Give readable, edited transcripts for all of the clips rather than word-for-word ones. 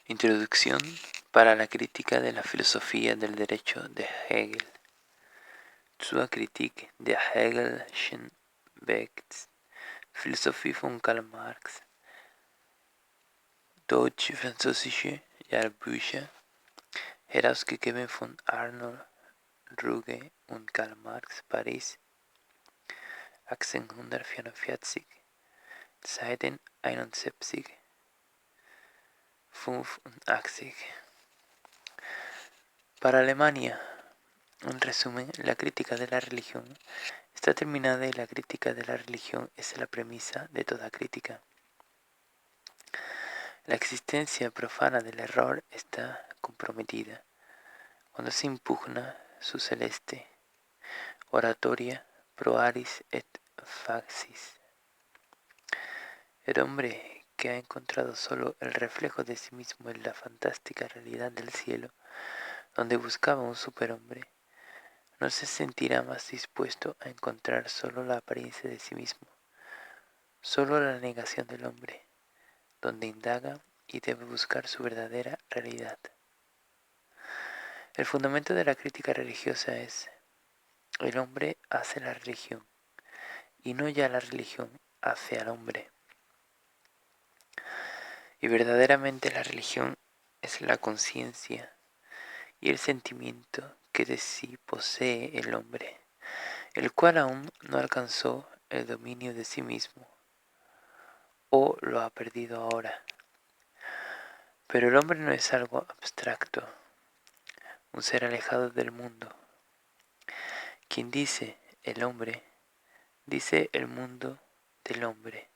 Introducción para la crítica de la filosofía del derecho de Hegel. Zur Kritik der Hegelschen Philosophie von Karl Marx. Deutsch-französische Jahrbücher, herausgegeben von Arnold Ruge und Karl Marx, Paris, 1844, Seiten 71, 85. Para Alemania, en resumen, la crítica de la religión está terminada y la crítica de la religión es la premisa de toda crítica. La existencia profana del error está comprometida cuando se impugna su celeste oratoria pro aris et facis. El hombre que ha encontrado solo el reflejo de sí mismo en la fantástica realidad del cielo, donde buscaba un superhombre, no se sentirá más dispuesto a encontrar solo la apariencia de sí mismo, solo la negación del hombre, donde indaga y debe buscar su verdadera realidad. El fundamento de la crítica religiosa es: el hombre hace la religión, y no ya la religión hace al hombre. Y verdaderamente la religión es la conciencia y el sentimiento que de sí posee el hombre, el cual aún no alcanzó el dominio de sí mismo, o lo ha perdido ahora. Pero el hombre no es algo abstracto, un ser alejado del mundo. Quien dice el hombre, dice el mundo del hombre.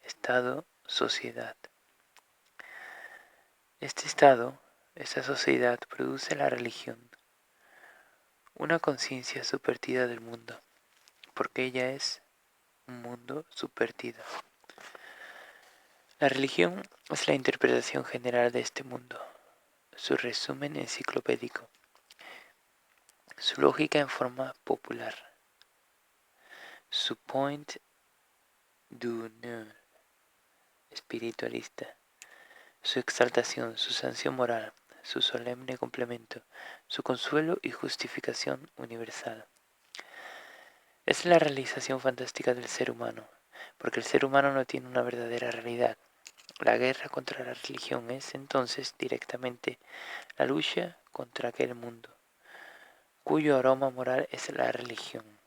Estado, sociedad. Este estado, esta sociedad produce la religión, una conciencia subvertida del mundo, porque ella es un mundo subvertido. La religión es la interpretación general de este mundo, su resumen enciclopédico, su lógica en forma popular, su point d'honneur espiritualista, su exaltación, su sanción moral, su solemne complemento, su consuelo y justificación universal. Es la realización fantástica del ser humano, porque el ser humano no tiene una verdadera realidad. La guerra contra la religión es entonces directamente la lucha contra aquel mundo, cuyo aroma moral es la religión.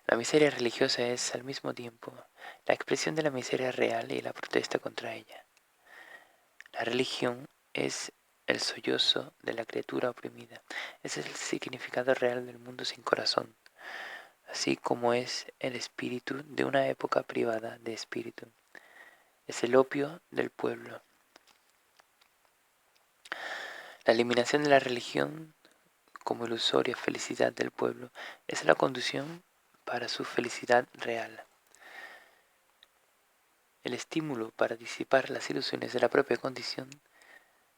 La miseria religiosa es al mismo tiempo la expresión de la miseria real y la protesta contra ella. La religión es el sollozo de la criatura oprimida, es el significado real del mundo sin corazón, así como es el espíritu de una época privada de espíritu. Es el opio del pueblo. La eliminación de la religión como ilusoria felicidad del pueblo es la condición para su felicidad real. El estímulo para disipar las ilusiones de la propia condición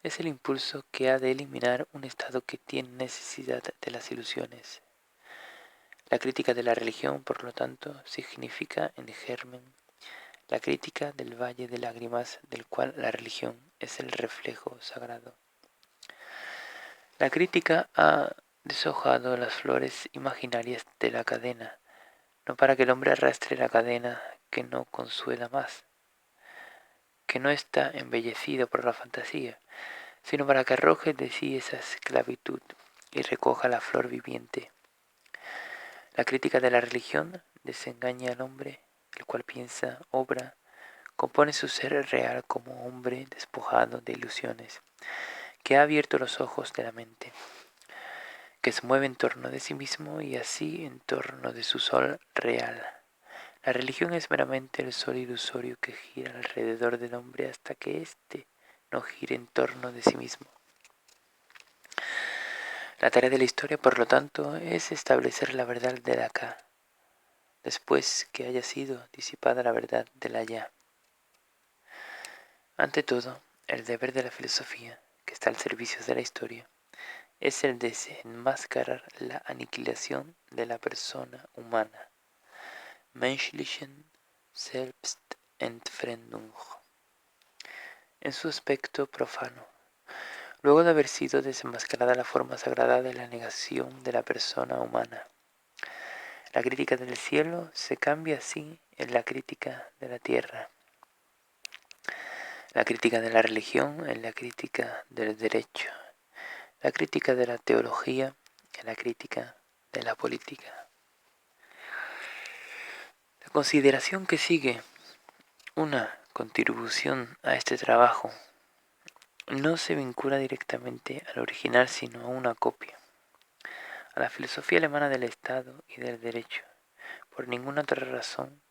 es el impulso que ha de eliminar un estado que tiene necesidad de las ilusiones. La crítica de la religión, por lo tanto, significa en germen la crítica del valle de lágrimas del cual la religión es el reflejo sagrado. La crítica ha deshojado las flores imaginarias de la cadena, no para que el hombre arrastre la cadena que no consuela más, que no está embellecido por la fantasía, sino para que arroje de sí esa esclavitud y recoja la flor viviente. La crítica de la religión desengaña al hombre, el cual piensa, obra, compone su ser real como hombre despojado de ilusiones, que ha abierto los ojos de la mente, que se mueve en torno de sí mismo y así en torno de su sol real. La religión es meramente el sol ilusorio que gira alrededor del hombre hasta que éste no gire en torno de sí mismo. La tarea de la historia, por lo tanto, es establecer la verdad del acá, después que haya sido disipada la verdad del allá. Ante todo, el deber de la filosofía, que está al servicio de la historia, es el de desenmascarar la aniquilación de la persona humana, menschlichen Selbstentfremdung, en su aspecto profano, luego de haber sido desenmascarada la forma sagrada de la negación de la persona humana. La crítica del cielo se cambia así en la crítica de la tierra, la crítica de la religión en la crítica del derecho, la crítica de la teología en la crítica de la política. La consideración que sigue, una contribución a este trabajo, no se vincula directamente al original sino a una copia, a la filosofía alemana del Estado y del derecho, por ninguna otra razón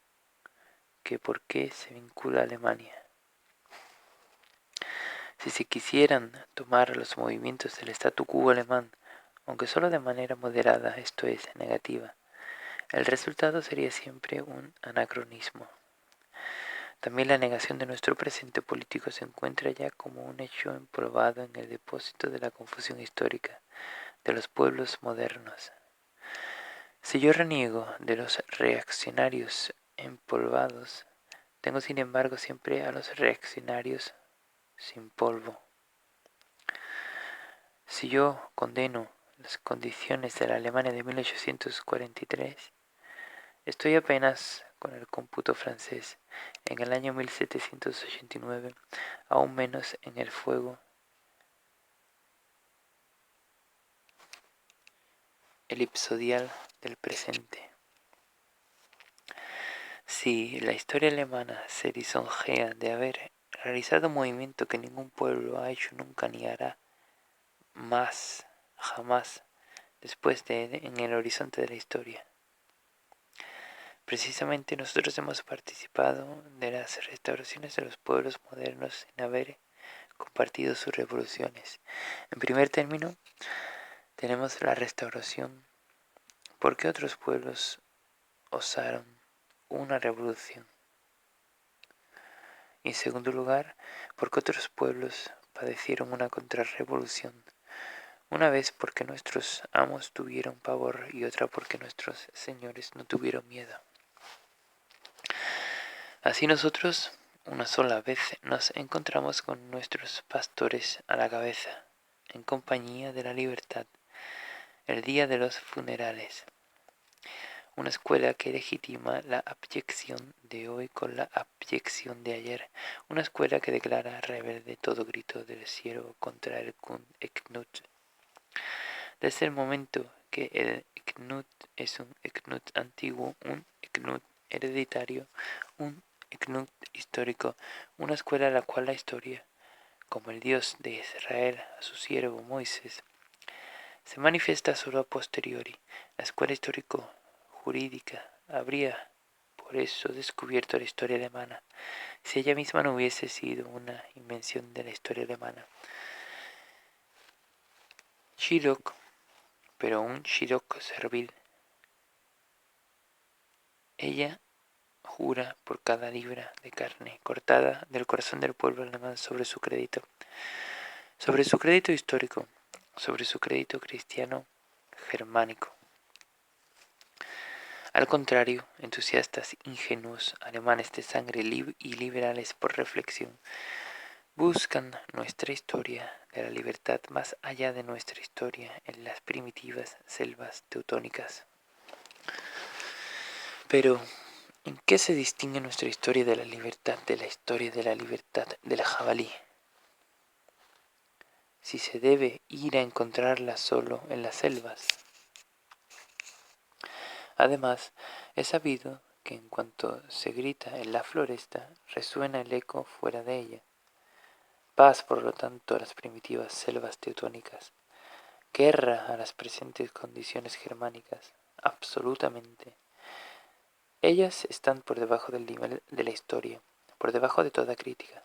que por qué se vincula a Alemania. Si se quisieran tomar los movimientos del statu quo alemán, aunque solo de manera moderada, esto es, negativa, el resultado sería siempre un anacronismo. También la negación de nuestro presente político se encuentra ya como un hecho empolvado en el depósito de la confusión histórica de los pueblos modernos. Si yo reniego de los reaccionarios empolvados, tengo sin embargo siempre a los reaccionarios sin polvo. Si yo condeno las condiciones de la Alemania de 1843, estoy apenas con el cómputo francés en el año 1789, aún menos en el fuego elipsodial del presente. Si la historia alemana se lisonjea de haber realizado un movimiento que ningún pueblo ha hecho nunca ni hará más, jamás, después en el horizonte de la historia, precisamente nosotros hemos participado de las restauraciones de los pueblos modernos sin haber compartido sus revoluciones. En primer término, tenemos la restauración porque otros pueblos osaron una revolución. Y en segundo lugar, porque otros pueblos padecieron una contrarrevolución. Una vez porque nuestros amos tuvieron pavor y otra porque nuestros señores no tuvieron miedo. Así nosotros, una sola vez, nos encontramos con nuestros pastores a la cabeza, en compañía de la libertad, el día de los funerales. Una escuela que legitima la abyección de hoy con la abyección de ayer. Una escuela que declara rebelde todo grito del siervo contra el Knut. Desde el momento que el Knut es un Knut antiguo, un Knut hereditario, un Knut histórico, una escuela a la cual la historia, como el Dios de Israel a su siervo Moisés, se manifiesta solo a posteriori. La escuela histórico-jurídica habría por eso descubierto la historia alemana, si ella misma no hubiese sido una invención de la historia alemana. Shylock, pero un Shylock servil. Ella jura por cada libra de carne cortada del corazón del pueblo alemán sobre su crédito histórico, sobre su crédito cristiano germánico. Al contrario, entusiastas ingenuos alemanes de sangre y liberales por reflexión buscan nuestra historia de la libertad más allá de nuestra historia en las primitivas selvas teutónicas. Pero, ¿en qué se distingue nuestra historia de la libertad de la historia de la libertad del jabalí? Si se debe ir a encontrarla solo en las selvas. Además, es sabido que en cuanto se grita en la floresta, resuena el eco fuera de ella. Paz, por lo tanto, a las primitivas selvas teutónicas. Guerra a las presentes condiciones germánicas. Absolutamente. Ellas están por debajo del nivel de la historia, por debajo de toda crítica,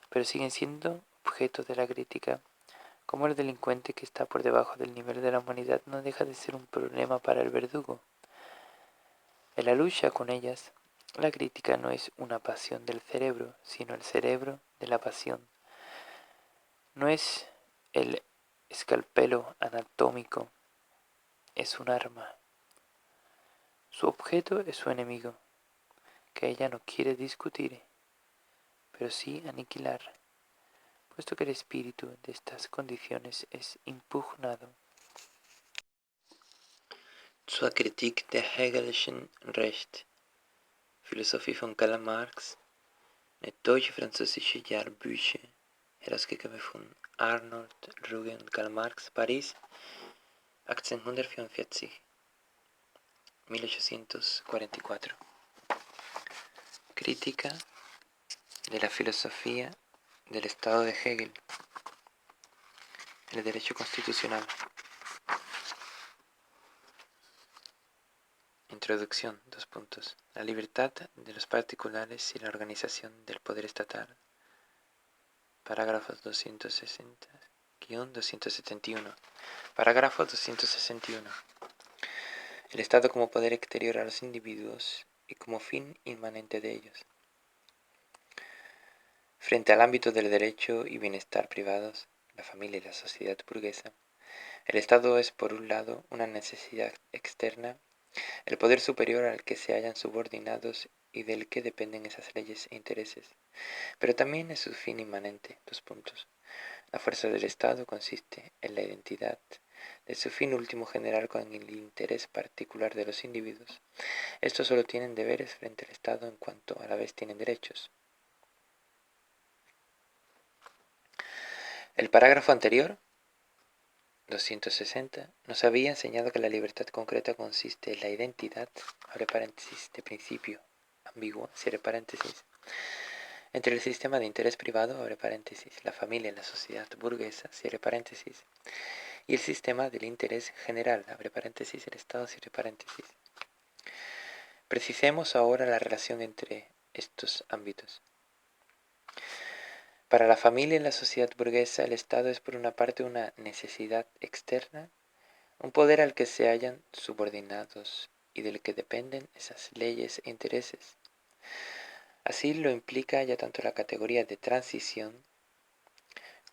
pero siguen siendo objeto de la crítica, como el delincuente que está por debajo del nivel de la humanidad no deja de ser un problema para el verdugo. En la lucha con ellas, la crítica no es una pasión del cerebro, sino el cerebro de la pasión. No es el escalpelo anatómico, es un arma. Su objeto es su enemigo, que ella no quiere discutir, pero sí aniquilar. puesto que el espíritu de estas condiciones es impugnado. Zur Kritik der Hegelischen Recht, Philosophie von Karl Marx, eine deutsch-französische Jahrbücher, herausgegeben von Arnold Ruge und Karl Marx, Paris, 1844, 1844. Crítica de la filosofía del Estado de Hegel, el derecho constitucional. Introducción, 2 puntos. La libertad de los particulares y la organización del poder estatal. Parágrafos 260-271. Parágrafo 261. El Estado como poder exterior a los individuos y como fin inmanente de ellos. Frente al ámbito del derecho y bienestar privados, la familia y la sociedad burguesa, el Estado es por un lado una necesidad externa, el poder superior al que se hallan subordinados y del que dependen esas leyes e intereses, pero también es su fin inmanente. 2 puntos. La fuerza del Estado consiste en la identidad de su fin último general con el interés particular de los individuos. Estos solo tienen deberes frente al Estado en cuanto a la vez tienen derechos. El parágrafo anterior, 260, nos había enseñado que la libertad concreta consiste en la identidad, abre paréntesis, de principio, ambiguo, cierre paréntesis, entre el sistema de interés privado, abre paréntesis, la familia y la sociedad burguesa, cierre paréntesis, y el sistema del interés general, abre paréntesis, el Estado, cierre paréntesis. Precisemos ahora la relación entre estos ámbitos. Para la familia y la sociedad burguesa, el Estado es por una parte una necesidad externa, un poder al que se hallan subordinados y del que dependen esas leyes e intereses. Así lo implica ya tanto la categoría de transición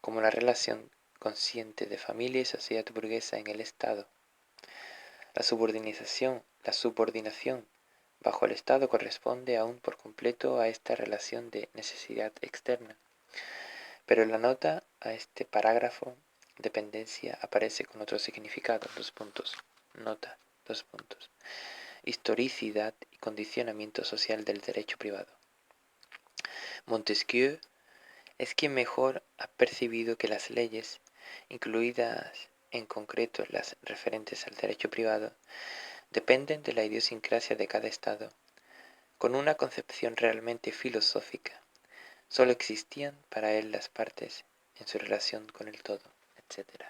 como la relación consciente de familia y sociedad burguesa en el Estado. La subordinación bajo el Estado corresponde aún por completo a esta relación de necesidad externa. Pero en la nota a este parágrafo, dependencia aparece con otro significado, 2 puntos. Nota, 2 puntos. Historicidad y condicionamiento social del derecho privado. Montesquieu es quien mejor ha percibido que las leyes, incluidas en concreto las referentes al derecho privado, dependen de la idiosincrasia de cada Estado. Con una concepción realmente filosófica, solo existían para él las partes en su relación con el todo, etc.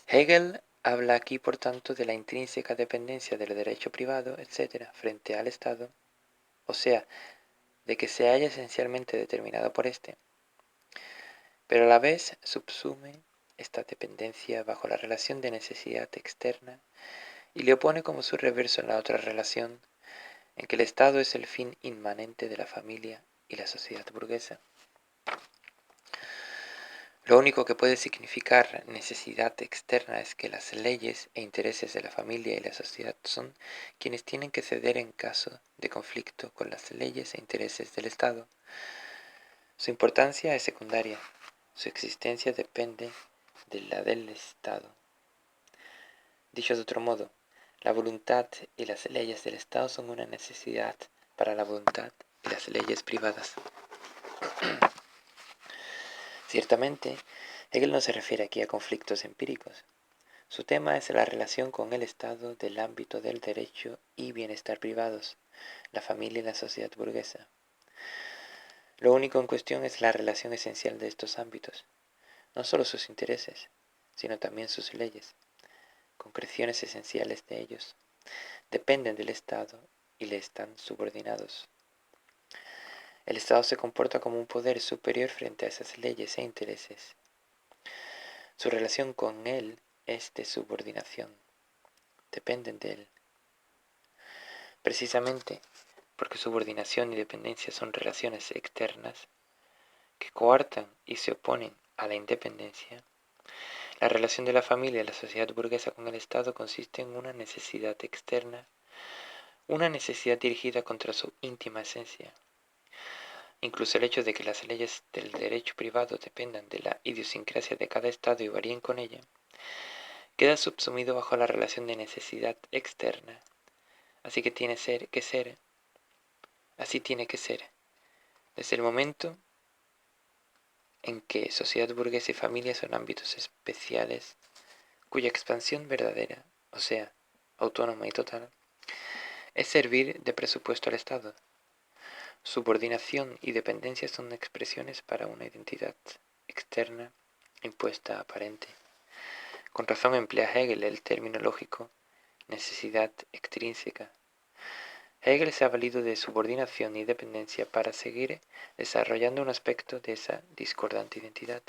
Hegel habla aquí, por tanto, de la intrínseca dependencia del derecho privado, etc., frente al Estado, o sea, de que se halla esencialmente determinado por éste, pero a la vez subsume esta dependencia bajo la relación de necesidad externa y le opone como su reverso en la otra relación, en que el Estado es el fin inmanente de la familia y la sociedad burguesa. Lo único que puede significar necesidad externa es que las leyes e intereses de la familia y la sociedad son quienes tienen que ceder en caso de conflicto con las leyes e intereses del Estado. Su importancia es secundaria, su existencia depende de la del Estado. Dicho de otro modo, la voluntad y las leyes del Estado son una necesidad para la voluntad y las leyes privadas. Ciertamente, Hegel no se refiere aquí a conflictos empíricos. Su tema es la relación con el Estado del ámbito del derecho y bienestar privados, la familia y la sociedad burguesa. Lo único en cuestión es la relación esencial de estos ámbitos, no solo sus intereses, sino también sus leyes, concreciones esenciales de ellos, dependen del Estado y le están subordinados. El Estado se comporta como un poder superior frente a esas leyes e intereses. Su relación con él es de subordinación, dependen de él. Precisamente porque subordinación y dependencia son relaciones externas que coartan y se oponen a la independencia, la relación de la familia y la sociedad burguesa con el Estado consiste en una necesidad externa, una necesidad dirigida contra su íntima esencia. incluso el hecho de que las leyes del derecho privado dependan de la idiosincrasia de cada Estado y varíen con ella, queda subsumido bajo la relación de necesidad externa. Así tiene que ser. Desde el momento en que sociedad burguesa y familia son ámbitos especiales, cuya expansión verdadera, o sea, autónoma y total, es servir de presupuesto al Estado. Subordinación y dependencia son expresiones para una identidad externa impuesta aparente. Con razón emplea Hegel el término lógico necesidad extrínseca. Hegel se ha valido de subordinación y dependencia para seguir desarrollando un aspecto de esa discordante identidad,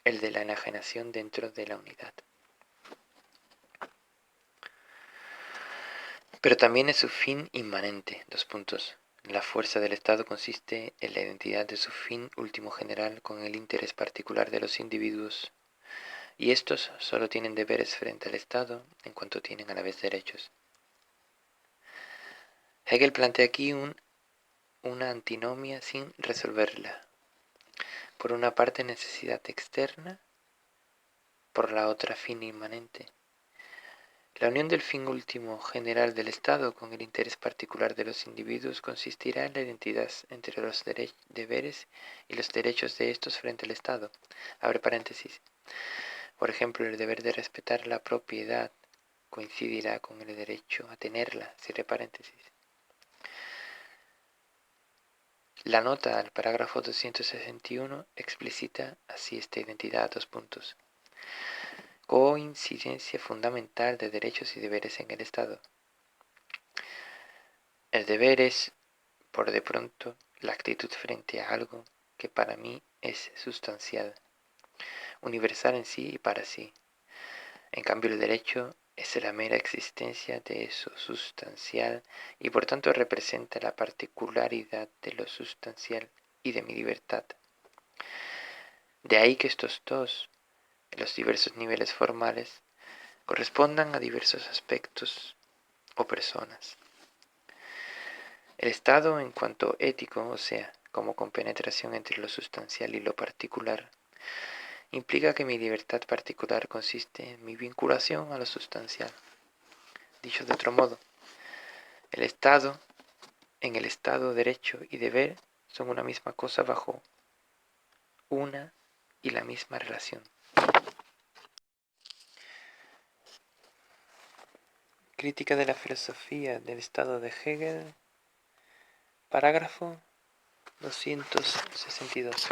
el de la enajenación dentro de la unidad. Pero también es su fin inmanente. La fuerza del Estado consiste en la identidad de su fin último general con el interés particular de los individuos, y estos solo tienen deberes frente al Estado en cuanto tienen a la vez derechos. Hegel plantea aquí una antinomia sin resolverla. Por una parte necesidad externa, por la otra fin inmanente. La unión del fin último general del Estado con el interés particular de los individuos consistirá en la identidad entre los deberes y los derechos de estos frente al Estado. Abre paréntesis. Por ejemplo, el deber de respetar la propiedad coincidirá con el derecho a tenerla, cierre paréntesis. La nota al parágrafo 261 explicita así esta identidad. Coincidencia fundamental de derechos y deberes en el Estado. El deber es, por de pronto, la actitud frente a algo que para mí es sustancial, universal en sí y para sí. En cambio, el derecho es la mera existencia de eso sustancial y por tanto representa la particularidad de lo sustancial y de mi libertad. De ahí que estos dos, en los diversos niveles formales, correspondan a diversos aspectos o personas. El Estado, en cuanto ético, o sea, como compenetración entre lo sustancial y lo particular, implica que mi libertad particular consiste en mi vinculación a lo sustancial. Dicho de otro modo, en el Estado, derecho y deber son una misma cosa bajo una y la misma relación. Crítica de la filosofía del Estado de Hegel, parágrafo 262.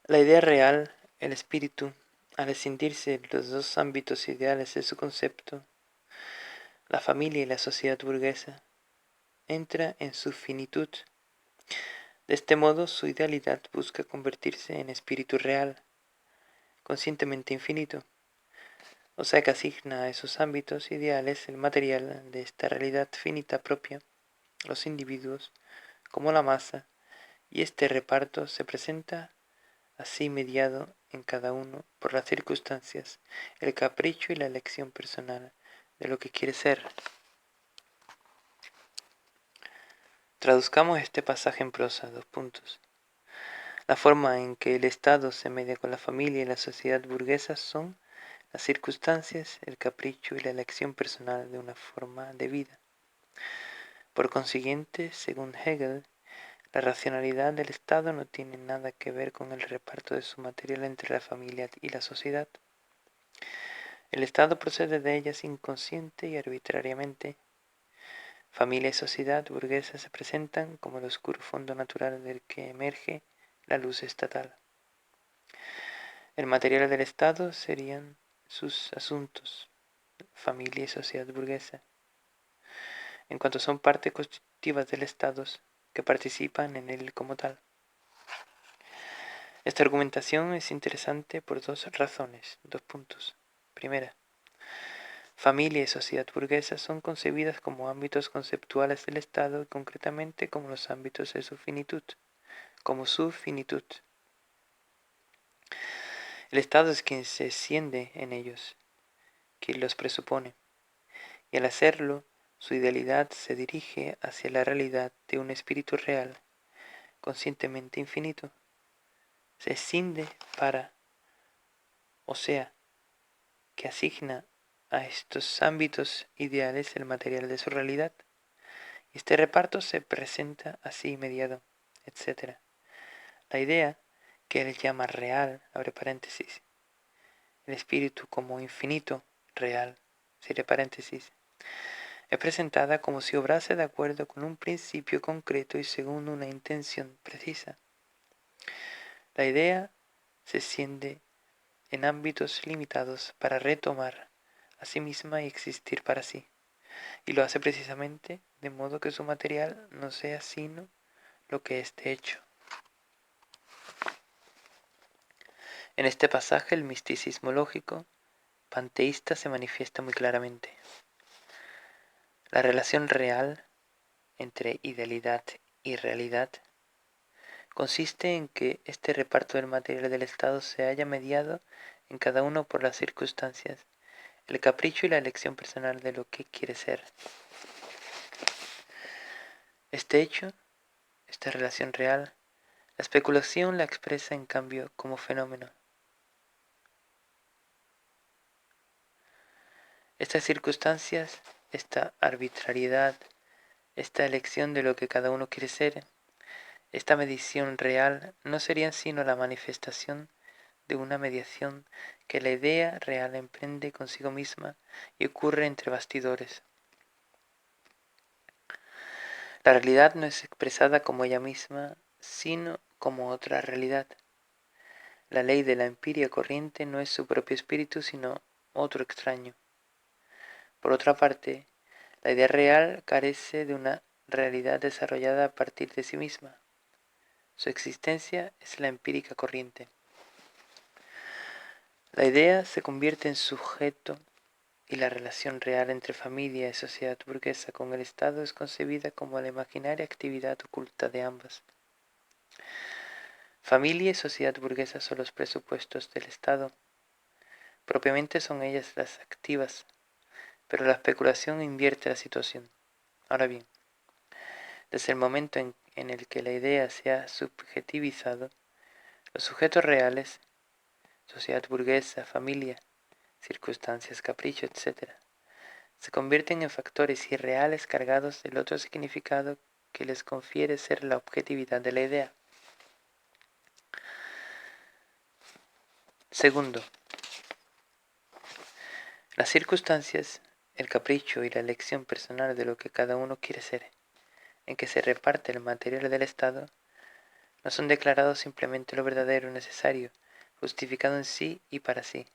La idea real, el espíritu, al escindirse los dos ámbitos ideales de su concepto, la familia y la sociedad burguesa, entra en su finitud. De este modo, su idealidad busca convertirse en espíritu real, conscientemente infinito, o sea que asigna a esos ámbitos ideales el material de esta realidad finita propia, los individuos, como la masa, y este reparto se presenta así mediado en cada uno por las circunstancias, el capricho y la elección personal de lo que quiere ser. Traduzcamos este pasaje en prosa. La forma en que el Estado se media con la familia y la sociedad burguesa son las circunstancias, el capricho y la elección personal de una forma de vida. Por consiguiente, según Hegel, la racionalidad del Estado no tiene nada que ver con el reparto de su material entre la familia y la sociedad. El Estado procede de ellas inconsciente y arbitrariamente. Familia y sociedad burguesa se presentan como el oscuro fondo natural del que emerge la luz estatal. El material del Estado serían sus asuntos, familia y sociedad burguesa, en cuanto son partes constitutivas del Estado que participan en él como tal. Esta argumentación es interesante por dos razones. Primera, familia y sociedad burguesa son concebidas como ámbitos conceptuales del Estado y concretamente como los ámbitos de su finitud, como su finitud. El Estado es quien se esciende en ellos, quien los presupone, y al hacerlo Su idealidad se dirige hacia la realidad de un espíritu real, conscientemente infinito. Se escinde para, o sea, que asigna a estos ámbitos ideales el material de su realidad. Y este reparto se presenta así mediado, etc. La idea que él llama real, abre paréntesis, el espíritu como infinito, real, cierre paréntesis, es presentada como si obrase de acuerdo con un principio concreto y según una intención precisa. La idea se extiende en ámbitos limitados para retomar a sí misma y existir para sí, y lo hace precisamente de modo que su material no sea sino lo que esté hecho. En este pasaje el misticismo lógico panteísta se manifiesta muy claramente. La relación real entre idealidad y realidad consiste en que este reparto del material del Estado se haya mediado en cada uno por las circunstancias, el capricho y la elección personal de lo que quiere ser. Este hecho, esta relación real, la especulación la expresa en cambio como fenómeno. Estas circunstancias, esta arbitrariedad, esta elección de lo que cada uno quiere ser, esta medición real no serían sino la manifestación de una mediación que la idea real emprende consigo misma y ocurre entre bastidores. La realidad no es expresada como ella misma, sino como otra realidad. La ley de la empiria corriente no es su propio espíritu, sino otro extraño. Por otra parte, la idea real carece de una realidad desarrollada a partir de sí misma. Su existencia es la empírica corriente. La idea se convierte en sujeto y la relación real entre familia y sociedad burguesa con el Estado es concebida como la imaginaria actividad oculta de ambas. Familia y sociedad burguesa son los presupuestos del Estado. Propiamente son ellas las activas, pero la especulación invierte la situación. Ahora bien, desde el momento en el que la idea se ha subjetivizado, los sujetos reales, sociedad burguesa, familia, circunstancias, capricho, etc., se convierten en factores irreales cargados del otro significado que les confiere ser la objetividad de la idea. Segundo, las circunstancias, el capricho y la elección personal de lo que cada uno quiere ser, en que se reparte el material del Estado, no son declarados simplemente lo verdadero y necesario, justificado en sí y para sí.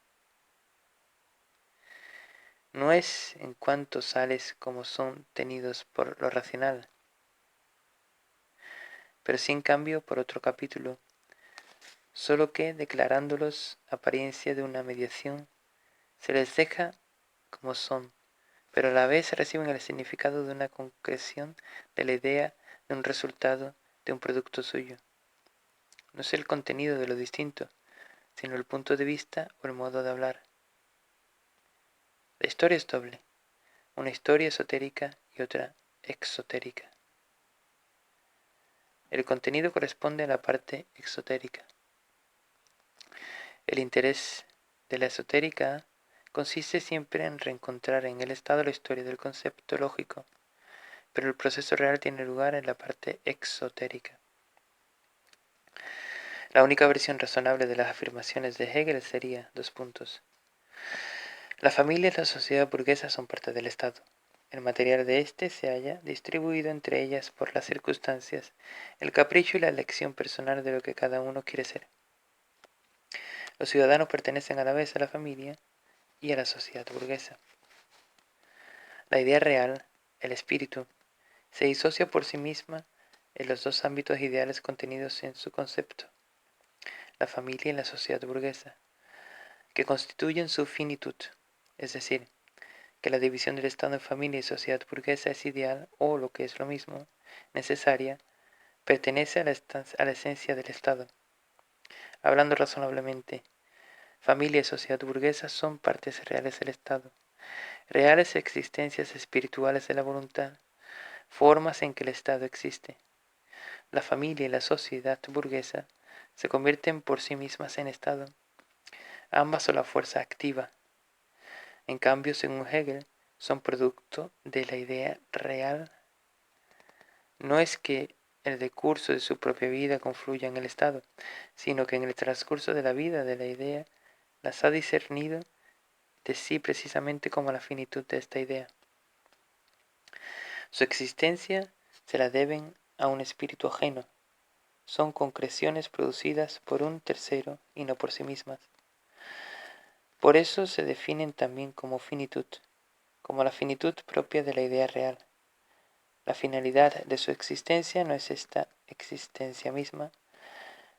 No es en cuanto tales como son tenidos por lo racional, pero sí en cambio por otro capítulo, solo que declarándolos apariencia de una mediación, se les deja como son, pero a la vez reciben el significado de una concreción de la idea, de un resultado, de un producto suyo. No es el contenido de lo distinto, sino el punto de vista o el modo de hablar. La historia es doble, una historia esotérica y otra exotérica. El contenido corresponde a la parte exotérica. El interés de la esotérica consiste siempre en reencontrar en el Estado la historia del concepto lógico, pero el proceso real tiene lugar en la parte exotérica. La única versión razonable de las afirmaciones de Hegel sería: la familia y la sociedad burguesa son parte del Estado. El material de éste se halla distribuido entre ellas por las circunstancias, el capricho y la elección personal de lo que cada uno quiere ser. Los ciudadanos pertenecen a la vez a la familia y a la sociedad burguesa. La idea real, el espíritu, se disocia por sí misma en los dos ámbitos ideales contenidos en su concepto, la familia y la sociedad burguesa, que constituyen su finitud, es decir, que la división del Estado en familia y sociedad burguesa es ideal o, lo que es lo mismo, necesaria, pertenece a la esencia del Estado. Hablando razonablemente, familia y sociedad burguesa son partes reales del Estado. reales existencias espirituales de la voluntad, formas en que el Estado existe. La familia y la sociedad burguesa se convierten por sí mismas en Estado. Ambas son la fuerza activa. En cambio, según Hegel, son producto de la idea real. No es que el decurso de su propia vida confluya en el Estado, sino que en el transcurso de la vida de la idea las ha discernido de sí precisamente como la finitud de esta idea. Su existencia se la deben a un espíritu ajeno. Son concreciones producidas por un tercero y no por sí mismas. Por eso se definen también como finitud, como la finitud propia de la idea real. La finalidad de su existencia no es esta existencia misma,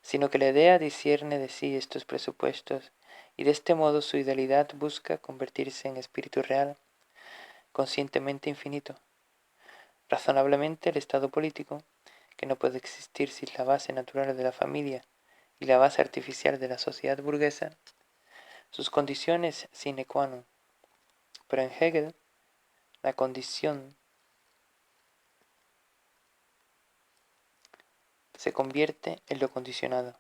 sino que la idea discierne de sí estos presupuestos y de este modo su idealidad busca convertirse en espíritu real, conscientemente infinito. Razonablemente, el Estado político, que no puede existir sin la base natural de la familia y la base artificial de la sociedad burguesa, sus condiciones sine qua non. Pero en Hegel, la condición se convierte en lo condicionado,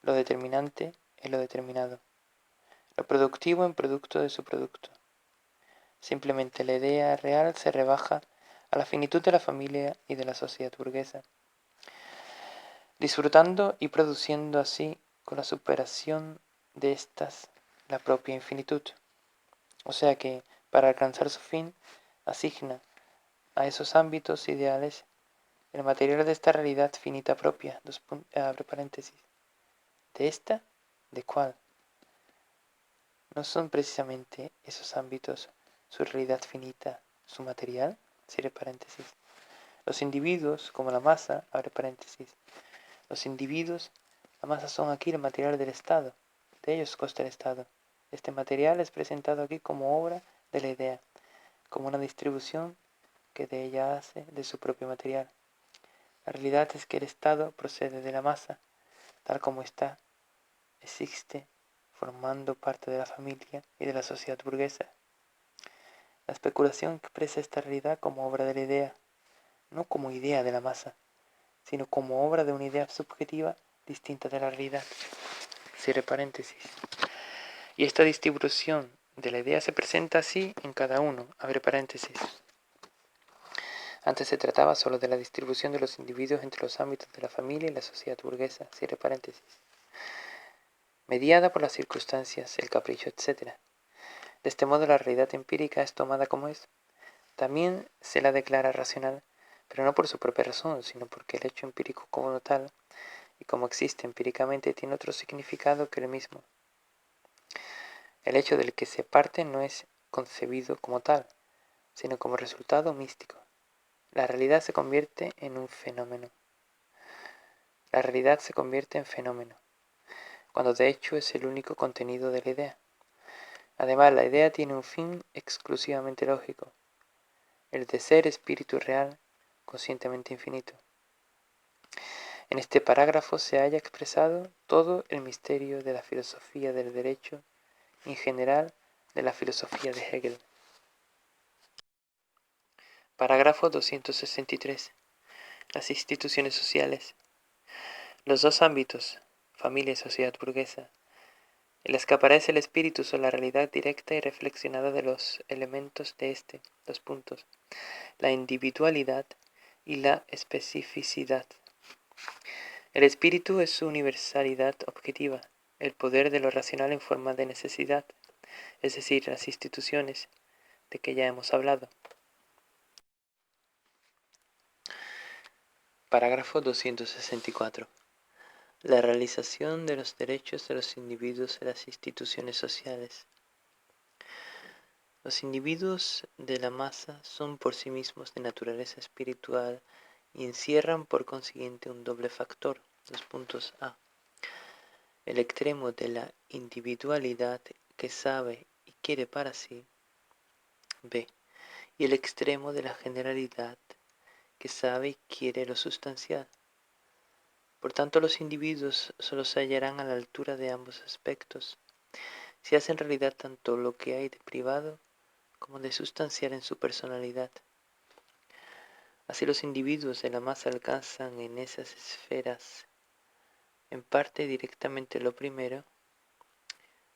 lo determinante en lo determinado, lo productivo en producto de su producto. Simplemente la idea real se rebaja a la finitud de la familia y de la sociedad burguesa, disfrutando y produciendo así con la superación de estas la propia infinitud. O sea que, para alcanzar su fin, asigna a esos ámbitos ideales el material de esta realidad finita propia. Abre paréntesis. ¿De esta? ¿De cuál? ¿No son precisamente esos ámbitos su realidad finita, su material? Cierre paréntesis. Los individuos, como la masa, abre paréntesis. Los individuos, la masa son aquí el material del Estado. De ellos consta el Estado. Este material es presentado aquí como obra de la idea, como una distribución que de ella hace de su propio material. La realidad es que el Estado procede de la masa, tal como está, existe, formando parte de la familia y de la sociedad burguesa. La especulación expresa esta realidad como obra de la idea, no como idea de la masa, sino como obra de una idea subjetiva distinta de la realidad. Cierre paréntesis. Y esta distribución de la idea se presenta así en cada uno. Abre paréntesis. Antes se trataba solo de la distribución de los individuos entre los ámbitos de la familia y la sociedad burguesa. Cierre paréntesis. Mediada por las circunstancias, el capricho, etc. De este modo la realidad empírica es tomada como es. También se la declara racional, pero no por su propia razón, sino porque el hecho empírico como tal, y como existe empíricamente, tiene otro significado que el mismo. El hecho del que se parte no es concebido como tal, sino como resultado místico. La realidad se convierte en un fenómeno. La realidad se convierte en fenómeno, cuando de hecho es el único contenido de la idea. Además, la idea tiene un fin exclusivamente lógico, el de ser espíritu real, conscientemente infinito. En este parágrafo se halla expresado todo el misterio de la filosofía del derecho y en general de la filosofía de Hegel. Parágrafo 263. Las instituciones sociales. Los dos ámbitos, familia y sociedad burguesa, en las que aparece el espíritu son la realidad directa y reflexionada de los elementos de este, dos puntos, la individualidad y la especificidad. El espíritu es su universalidad objetiva, el poder de lo racional en forma de necesidad, es decir, las instituciones de que ya hemos hablado. Parágrafo 264. La realización de los derechos de los individuos en las instituciones sociales. Los individuos de la masa son por sí mismos de naturaleza espiritual y encierran por consiguiente un doble factor. A. El extremo de la individualidad que sabe y quiere para sí. B. Y el extremo de la generalidad que sabe y quiere lo sustancial. Por tanto, los individuos solo se hallarán a la altura de ambos aspectos se hace en realidad tanto lo que hay de privado como de sustancial en su personalidad. Así los individuos de la masa alcanzan en esas esferas en parte directamente lo primero,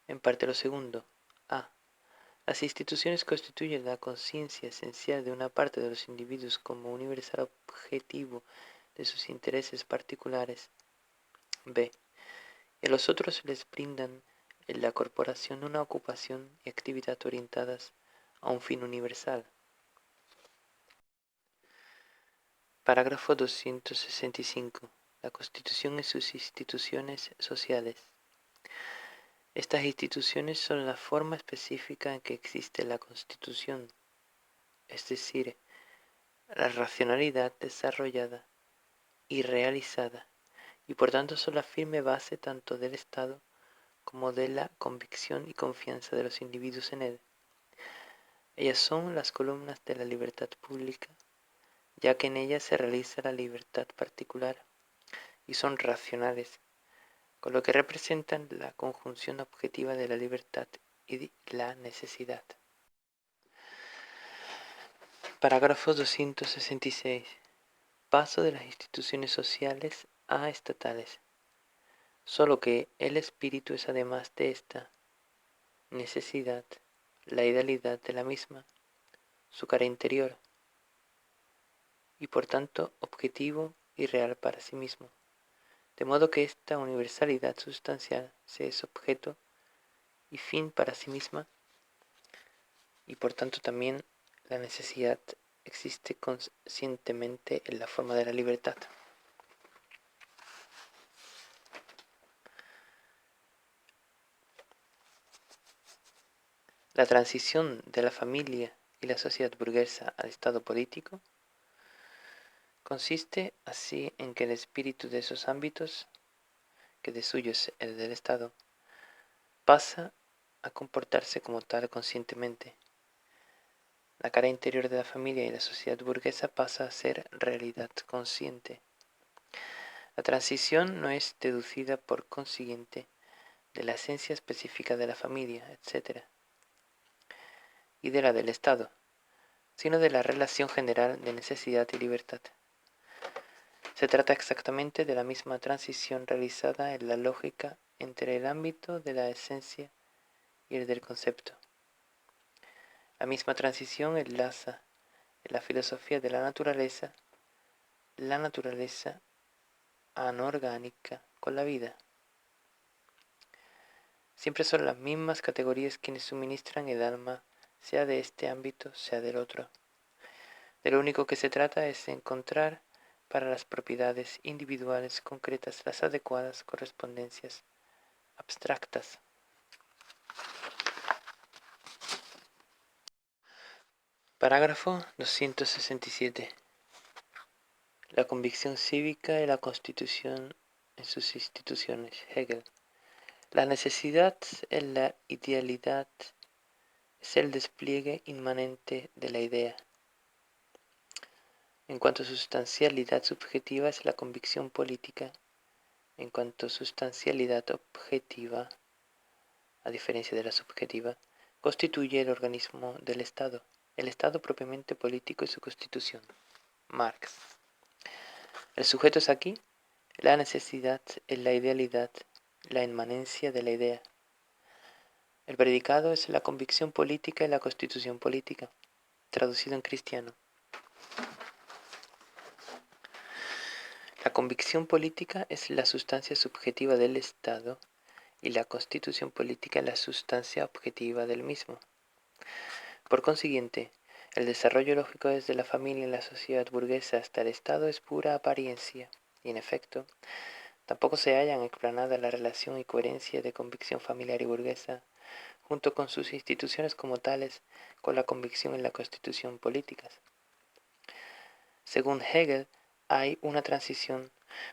en parte lo segundo. A. Las instituciones constituyen la conciencia esencial de una parte de los individuos como universal objetivo de sus intereses particulares. B. Y a los otros les brindan en la corporación una ocupación y actividad orientadas a un fin universal. Parágrafo 265. La Constitución y sus instituciones sociales. Estas instituciones son la forma específica en que existe la Constitución, es decir, la racionalidad desarrollada y realizada, y por tanto son la firme base tanto del Estado como de la convicción y confianza de los individuos en él. Ellas son las columnas de la libertad pública, ya que en ellas se realiza la libertad particular, y son racionales, con lo que representan la conjunción objetiva de la libertad y la necesidad. Parágrafo 266. Paso de las instituciones sociales a estatales. Solo que el espíritu es además de esta necesidad, la idealidad de la misma, su cara interior, y por tanto objetivo y real para sí mismo, de modo que esta universalidad sustancial se es objeto y fin para sí misma, y por tanto también la necesidad existe conscientemente en la forma de la libertad. La transición de la familia y la sociedad burguesa al estado político consiste así en que el espíritu de esos ámbitos, que de suyo es el del Estado, pasa a comportarse como tal conscientemente. La cara interior de la familia y la sociedad burguesa pasa a ser realidad consciente. La transición no es deducida por consiguiente de la esencia específica de la familia, etc., y de la del Estado, sino de la relación general de necesidad y libertad. Se trata exactamente de la misma transición realizada en la lógica entre el ámbito de la esencia y el del concepto. La misma transición enlaza en la filosofía de la naturaleza anorgánica con la vida. Siempre son las mismas categorías quienes suministran el alma, sea de este ámbito, sea del otro. De lo único que se trata es de encontrar para las propiedades individuales concretas las adecuadas correspondencias abstractas. Parágrafo 267. La convicción cívica y la Constitución en sus instituciones. Hegel. La necesidad en la idealidad es el despliegue inmanente de la idea. En cuanto a sustancialidad subjetiva es la convicción política. En cuanto a sustancialidad objetiva, a diferencia de la subjetiva, constituye el organismo del Estado, el Estado propiamente político y su constitución. Marx. El sujeto es aquí la necesidad en la idealidad, la inmanencia de la idea. El predicado es la convicción política y la constitución política, traducido en cristiano. La convicción política es la sustancia subjetiva del Estado y la constitución política la sustancia objetiva del mismo. Por consiguiente, el desarrollo lógico desde la familia en la sociedad burguesa hasta el Estado es pura apariencia, y en efecto, tampoco se hallan explanada la relación y coherencia de convicción familiar y burguesa, junto con sus instituciones como tales, con la convicción en la constitución políticas. Según Hegel, hay una transición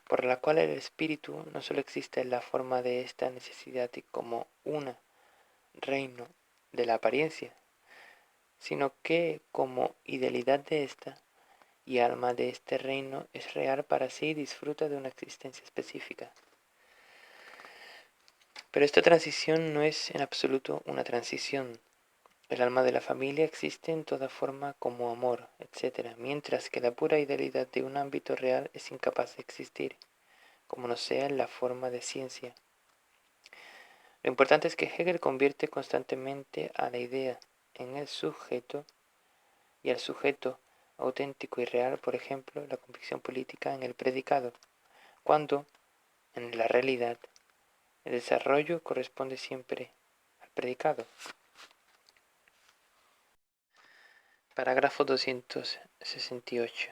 por la cual el espíritu no solo existe en la forma de esta necesidad y como un reino de la apariencia, sino que como idealidad de esta y alma de este reino es real para sí y disfruta de una existencia específica. Pero esta transición no es en absoluto una transición. El alma de la familia existe en toda forma como amor, etc., mientras que la pura idealidad de un ámbito real es incapaz de existir, como no sea en la forma de ciencia. Lo importante es que Hegel convierte constantemente a la idea en el sujeto y al sujeto auténtico y real, por ejemplo, la convicción política en el predicado, cuando, en la realidad, el desarrollo corresponde siempre al predicado. Parágrafo 268.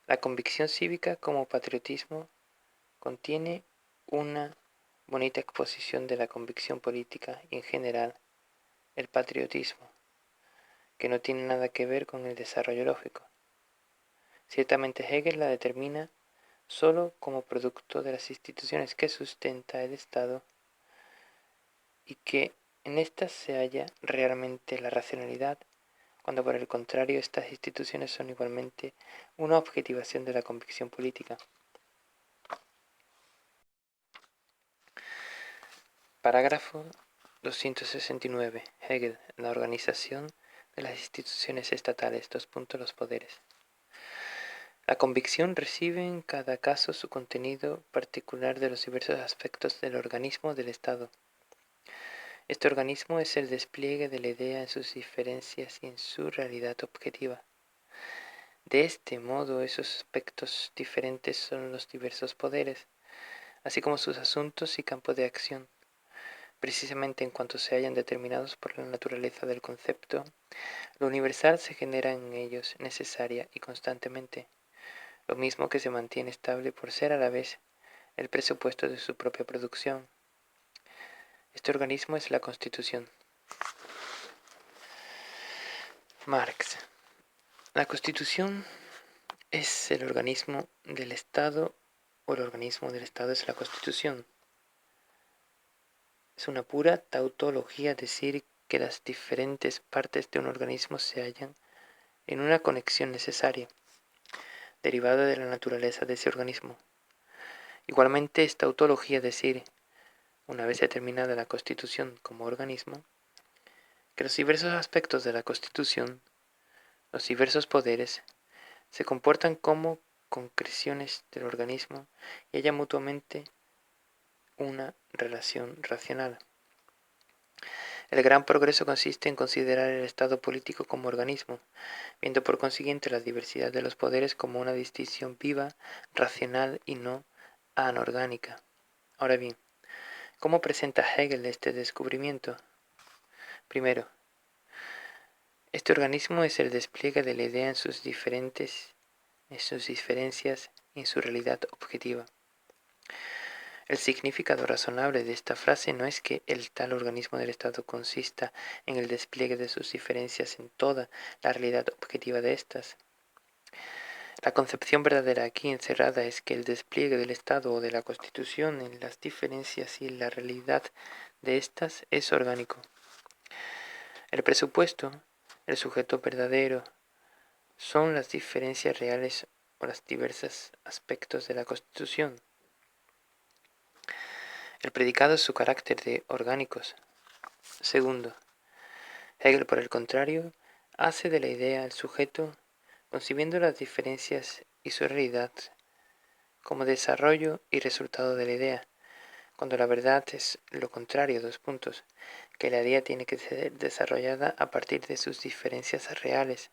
La convicción cívica como patriotismo contiene una bonita exposición de la convicción política y en general el patriotismo, que no tiene nada que ver con el desarrollo lógico. Ciertamente Hegel la determina sólo como producto de las instituciones que sustenta el Estado y que en estas se halla realmente la racionalidad, cuando por el contrario estas instituciones son igualmente una objetivación de la convicción política. Parágrafo 269. Hegel, la organización de las instituciones estatales. Los poderes. La convicción recibe en cada caso su contenido particular de los diversos aspectos del organismo del Estado. Este organismo es el despliegue de la idea en sus diferencias y en su realidad objetiva. De este modo, esos aspectos diferentes son los diversos poderes, así como sus asuntos y campo de acción. Precisamente en cuanto se hallan determinados por la naturaleza del concepto, lo universal se genera en ellos necesaria y constantemente, lo mismo que se mantiene estable por ser a la vez el presupuesto de su propia producción. Este organismo es la Constitución. Marx. La Constitución es el organismo del Estado, o el organismo del Estado es la Constitución. Es una pura tautología decir que las diferentes partes de un organismo se hallan en una conexión necesaria, derivada de la naturaleza de ese organismo. Igualmente es tautología decir, una vez determinada la Constitución como organismo, que los diversos aspectos de la Constitución, los diversos poderes, se comportan como concreciones del organismo y haya mutuamente una relación racional. El gran progreso consiste en considerar el Estado político como organismo, viendo por consiguiente la diversidad de los poderes como una distinción viva, racional y no anorgánica. Ahora bien, ¿cómo presenta Hegel este descubrimiento? Primero, este organismo es el despliegue de la idea en sus diferencias y en su realidad objetiva. El significado razonable de esta frase no es que el tal organismo del Estado consista en el despliegue de sus diferencias en toda la realidad objetiva de éstas. La concepción verdadera aquí encerrada es que el despliegue del Estado o de la Constitución en las diferencias y la realidad de éstas es orgánico. El presupuesto, el sujeto verdadero, son las diferencias reales o los diversos aspectos de la Constitución. El predicado es su carácter de orgánicos. Segundo, Hegel, por el contrario, hace de la idea el sujeto, concibiendo las diferencias y su realidad como desarrollo y resultado de la idea, cuando la verdad es lo contrario, que la idea tiene que ser desarrollada a partir de sus diferencias reales.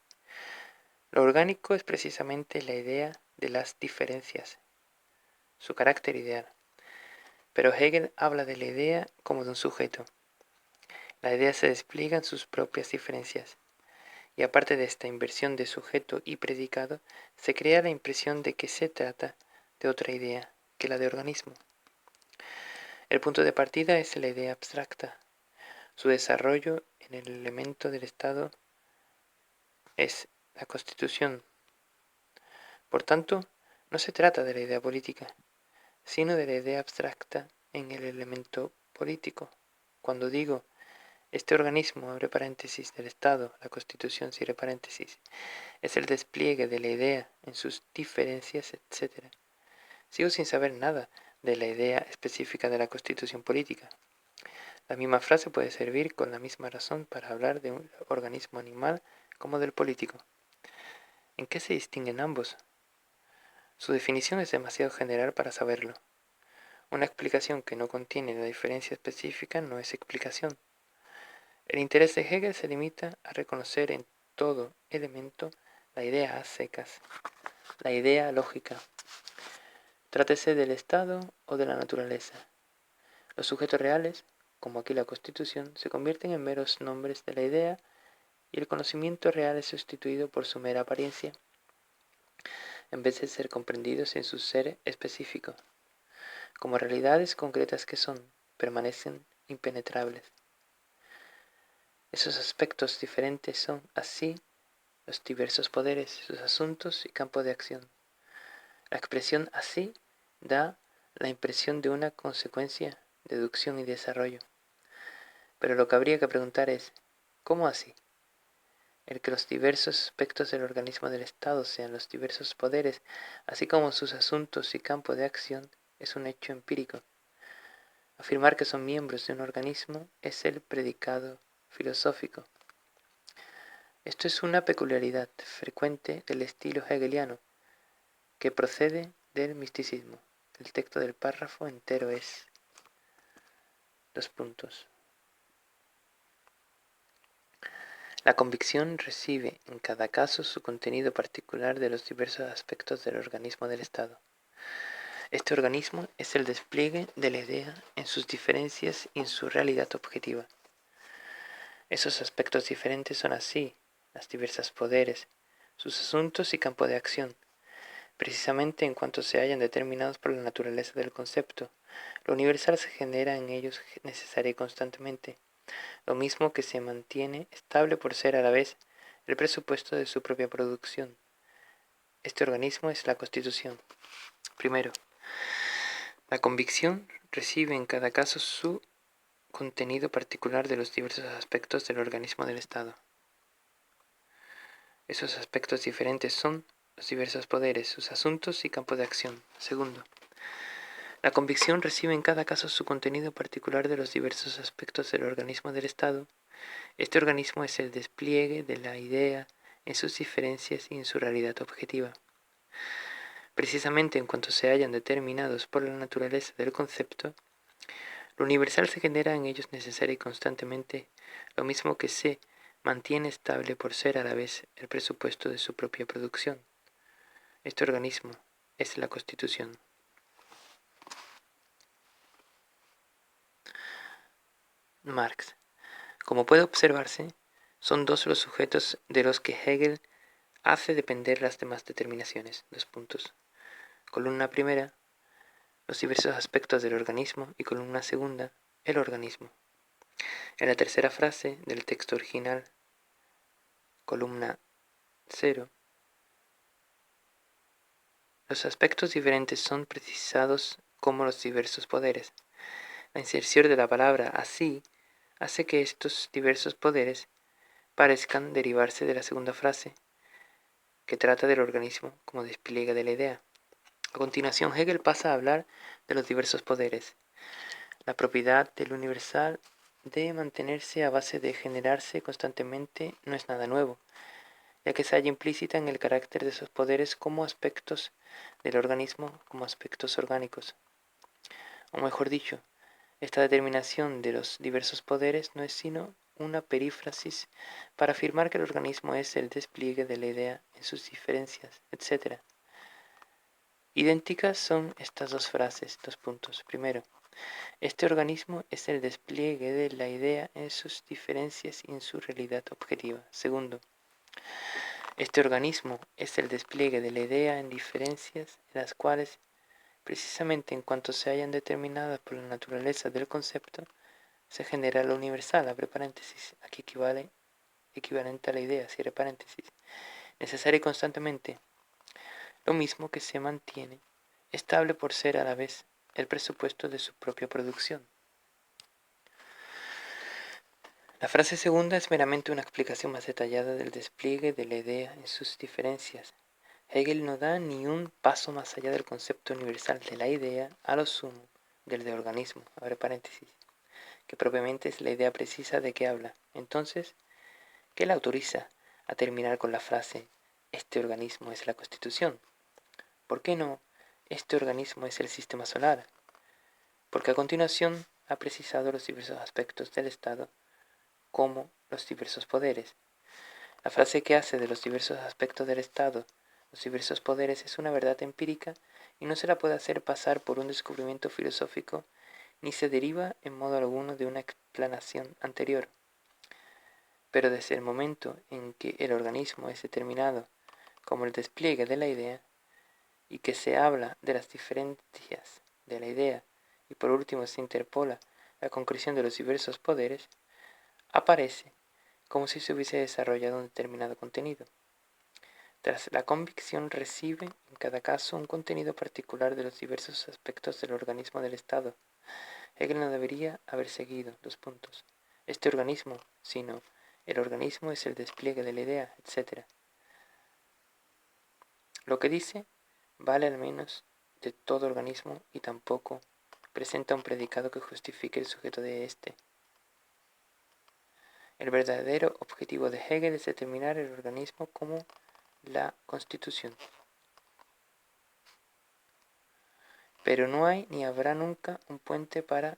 Lo orgánico es precisamente la idea de las diferencias, su carácter ideal. Pero Hegel habla de la idea como de un sujeto. La idea se despliega en sus propias diferencias, y aparte de esta inversión de sujeto y predicado, se crea la impresión de que se trata de otra idea que la de organismo. El punto de partida es la idea abstracta. Su desarrollo en el elemento del Estado es la Constitución. Por tanto, no se trata de la idea política, sino de la idea abstracta en el elemento político. Cuando digo este organismo, abre paréntesis, del Estado, la Constitución, cierre paréntesis, es el despliegue de la idea en sus diferencias, etc. Sigo sin saber nada de la idea específica de la constitución política. La misma frase puede servir con la misma razón para hablar de un organismo animal como del político. ¿En qué se distinguen ambos? Su definición es demasiado general para saberlo. Una explicación que no contiene la diferencia específica no es explicación. El interés de Hegel se limita a reconocer en todo elemento la idea a secas, la idea lógica, trátese del Estado o de la naturaleza. Los sujetos reales, como aquí la Constitución, se convierten en meros nombres de la idea y el conocimiento real es sustituido por su mera apariencia, en vez de ser comprendidos en su ser específico. Como realidades concretas que son, permanecen impenetrables. Esos aspectos diferentes son, así, los diversos poderes, sus asuntos y campo de acción. La expresión así da la impresión de una consecuencia, deducción y desarrollo. Pero lo que habría que preguntar es, ¿cómo así? El que los diversos aspectos del organismo del Estado sean los diversos poderes, así como sus asuntos y campo de acción, es un hecho empírico. Afirmar que son miembros de un organismo es el predicado filosófico. Esto es una peculiaridad frecuente del estilo hegeliano, que procede del misticismo. El texto del párrafo entero es: La convicción recibe en cada caso su contenido particular de los diversos aspectos del organismo del Estado. Este organismo es el despliegue de la idea en sus diferencias y en su realidad objetiva. Esos aspectos diferentes son así, los diversos poderes, sus asuntos y campo de acción, precisamente en cuanto se hallan determinados por la naturaleza del concepto. Lo universal se genera en ellos necesaria y constantemente, lo mismo que se mantiene estable por ser a la vez el presupuesto de su propia producción. Este organismo es la Constitución. Primero, la convicción recibe en cada caso su contenido particular de los diversos aspectos del organismo del Estado. Esos aspectos diferentes son los diversos poderes, sus asuntos y campo de acción. Segundo, la convicción recibe en cada caso su contenido particular de los diversos aspectos del organismo del Estado. Este organismo es el despliegue de la idea en sus diferencias y en su realidad objetiva. Precisamente en cuanto se hallan determinados por la naturaleza del concepto, lo universal se genera en ellos necesaria y constantemente, lo mismo que se mantiene estable por ser a la vez el presupuesto de su propia producción. Este organismo es la Constitución. Marx. Como puede observarse, son dos los sujetos de los que Hegel hace depender las demás determinaciones. Columna primera, los diversos aspectos del organismo, y columna segunda, el organismo. En la tercera frase del texto original, columna 0, los aspectos diferentes son precisados como los diversos poderes. La inserción de la palabra así hace que estos diversos poderes parezcan derivarse de la segunda frase, que trata del organismo como despliegue de la idea. A continuación, Hegel pasa a hablar de los diversos poderes. La propiedad del universal de mantenerse a base de generarse constantemente no es nada nuevo, ya que se halla implícita en el carácter de esos poderes como aspectos del organismo, como aspectos orgánicos. O mejor dicho, esta determinación de los diversos poderes no es sino una perífrasis para afirmar que el organismo es el despliegue de la idea en sus diferencias, etc. Idénticas son estas dos frases. Primero, este organismo es el despliegue de la idea en sus diferencias y en su realidad objetiva. Segundo, este organismo es el despliegue de la idea en diferencias en las cuales, precisamente en cuanto se hayan determinadas por la naturaleza del concepto, se genera lo universal, abre paréntesis, aquí equivalente a la idea, cierre paréntesis, necesaria y constantemente, lo mismo que se mantiene estable por ser a la vez el presupuesto de su propia producción. La frase segunda es meramente una explicación más detallada del despliegue de la idea en sus diferencias. Hegel no da ni un paso más allá del concepto universal de la idea, a lo sumo del de organismo, abre paréntesis, que propiamente es la idea precisa de que habla. Entonces, ¿qué le autoriza a terminar con la frase «este organismo es la Constitución»? ¿Por qué no «este organismo es el sistema solar»? Porque a continuación ha precisado los diversos aspectos del Estado como los diversos poderes. La frase que hace de los diversos aspectos del Estado los diversos poderes es una verdad empírica y no se la puede hacer pasar por un descubrimiento filosófico ni se deriva en modo alguno de una explanación anterior. Pero desde el momento en que el organismo es determinado como el despliegue de la idea y que se habla de las diferencias de la idea y por último se interpola la concreción de los diversos poderes, aparece como si se hubiese desarrollado un determinado contenido. Tras la convicción recibe en cada caso un contenido particular de los diversos aspectos del organismo del Estado. Hegel no debería haber seguido dos puntos. Este organismo, sino el organismo es el despliegue de la idea, etc. Lo que dice vale al menos de todo organismo y tampoco presenta un predicado que justifique el sujeto de éste. El verdadero objetivo de Hegel es determinar el organismo como la Constitución. Pero no hay ni habrá nunca un puente para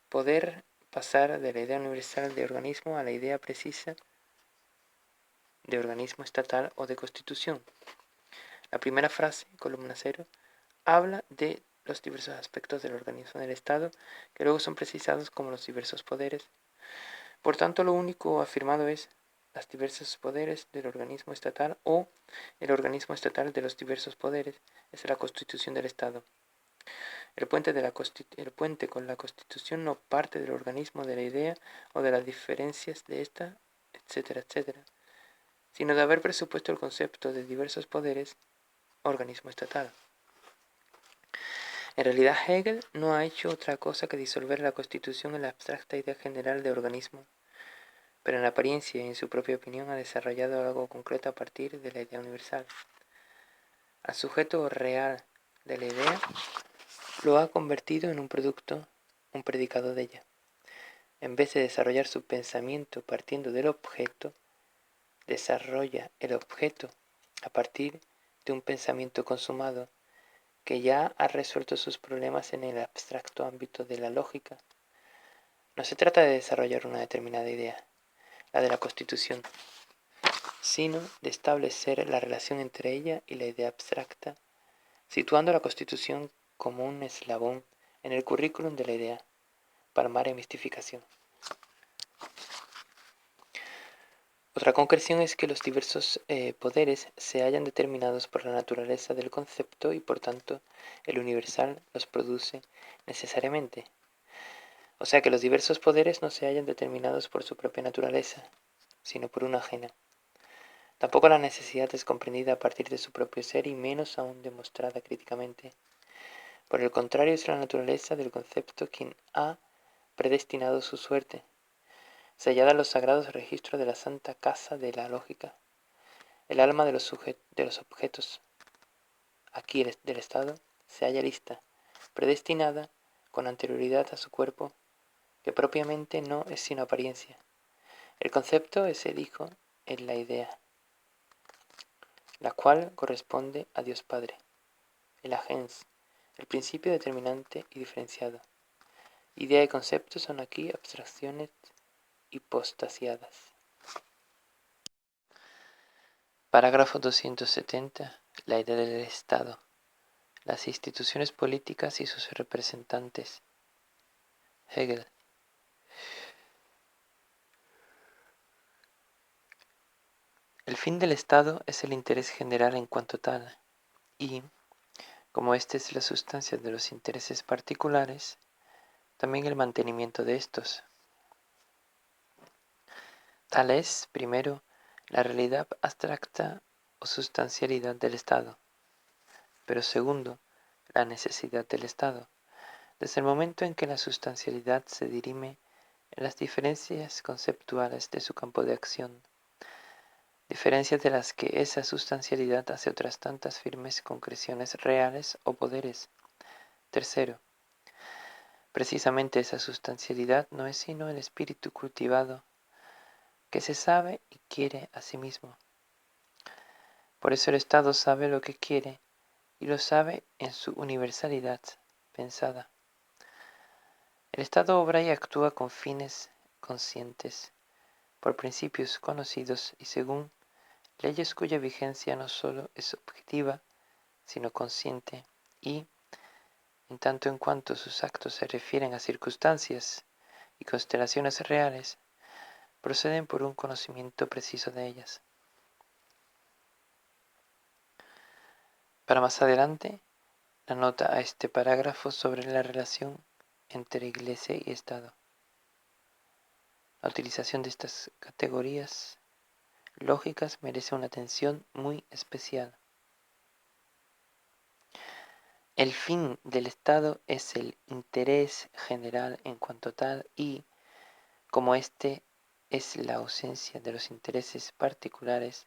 poder pasar de la idea universal de organismo a la idea precisa de organismo estatal o de constitución. La primera frase, columna 0, habla de los diversos aspectos del organismo del Estado, que luego son precisados como los diversos poderes. Por tanto, lo único afirmado es los diversos poderes del organismo estatal o el organismo estatal de los diversos poderes, es la constitución del Estado. El puente con la Constitución no parte del organismo de la idea o de las diferencias de esta, etcétera, etcétera, sino de haber presupuesto el concepto de diversos poderes, organismo estatal. En realidad Hegel no ha hecho otra cosa que disolver la Constitución en la abstracta idea general de organismo, pero en la apariencia y en su propia opinión ha desarrollado algo concreto a partir de la idea universal. Al sujeto real de la idea lo ha convertido en un producto, un predicado de ella. En vez de desarrollar su pensamiento partiendo del objeto, desarrolla el objeto a partir de un pensamiento consumado que ya ha resuelto sus problemas en el abstracto ámbito de la lógica. No se trata de desarrollar una determinada idea, la de la Constitución, sino de establecer la relación entre ella y la idea abstracta, situando la Constitución como un eslabón en el currículum de la idea, palmar en mistificación. Otra concreción es que los diversos poderes se hallan determinados por la naturaleza del concepto y por tanto el universal los produce necesariamente. O sea que los diversos poderes no se hallan determinados por su propia naturaleza, sino por una ajena. Tampoco la necesidad es comprendida a partir de su propio ser y menos aún demostrada críticamente. Por el contrario, es la naturaleza del concepto quien ha predestinado su suerte, sellada en los sagrados registros de la santa casa de la lógica. El alma de los objetos, aquí del Estado, se halla lista, predestinada con anterioridad a su cuerpo, que propiamente no es sino apariencia. El concepto es el Hijo en la idea, la cual corresponde a Dios Padre, el agens, el principio determinante y diferenciado. Idea y concepto son aquí abstracciones hipostasiadas. Parágrafo 270. La idea del Estado, las instituciones políticas y sus representantes. Hegel. El fin del Estado es el interés general en cuanto tal, y, como éste es la sustancia de los intereses particulares, también el mantenimiento de estos. Tal es, primero, la realidad abstracta o sustancialidad del Estado, pero segundo, la necesidad del Estado, desde el momento en que la sustancialidad se dirime en las diferencias conceptuales de su campo de acción. diferencias de las que esa sustancialidad hace otras tantas firmes concreciones reales o poderes. Tercero, precisamente esa sustancialidad no es sino el espíritu cultivado que se sabe y quiere a sí mismo. Por eso el Estado sabe lo que quiere y lo sabe en su universalidad pensada. El Estado obra y actúa con fines conscientes, por principios conocidos y según leyes cuya vigencia no sólo es objetiva, sino consciente, y, en tanto en cuanto sus actos se refieren a circunstancias y constelaciones reales, proceden por un conocimiento preciso de ellas. Para más adelante, la nota a este parágrafo sobre la relación entre Iglesia y Estado. La utilización de estas categorías lógicas merece una atención muy especial. El fin del Estado es el interés general en cuanto tal y, como éste es la ausencia de los intereses particulares,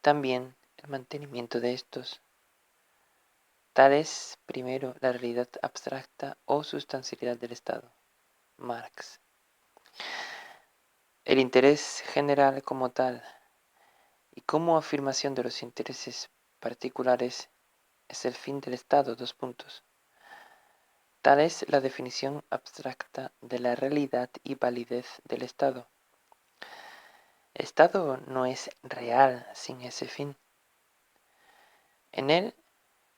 también el mantenimiento de estos. Tal es, primero, la realidad abstracta o sustancialidad del Estado. Marx. El interés general como tal y como afirmación de los intereses particulares es el fin del Estado. Tal es la definición abstracta de la realidad y validez del Estado. El Estado no es real sin ese fin. En él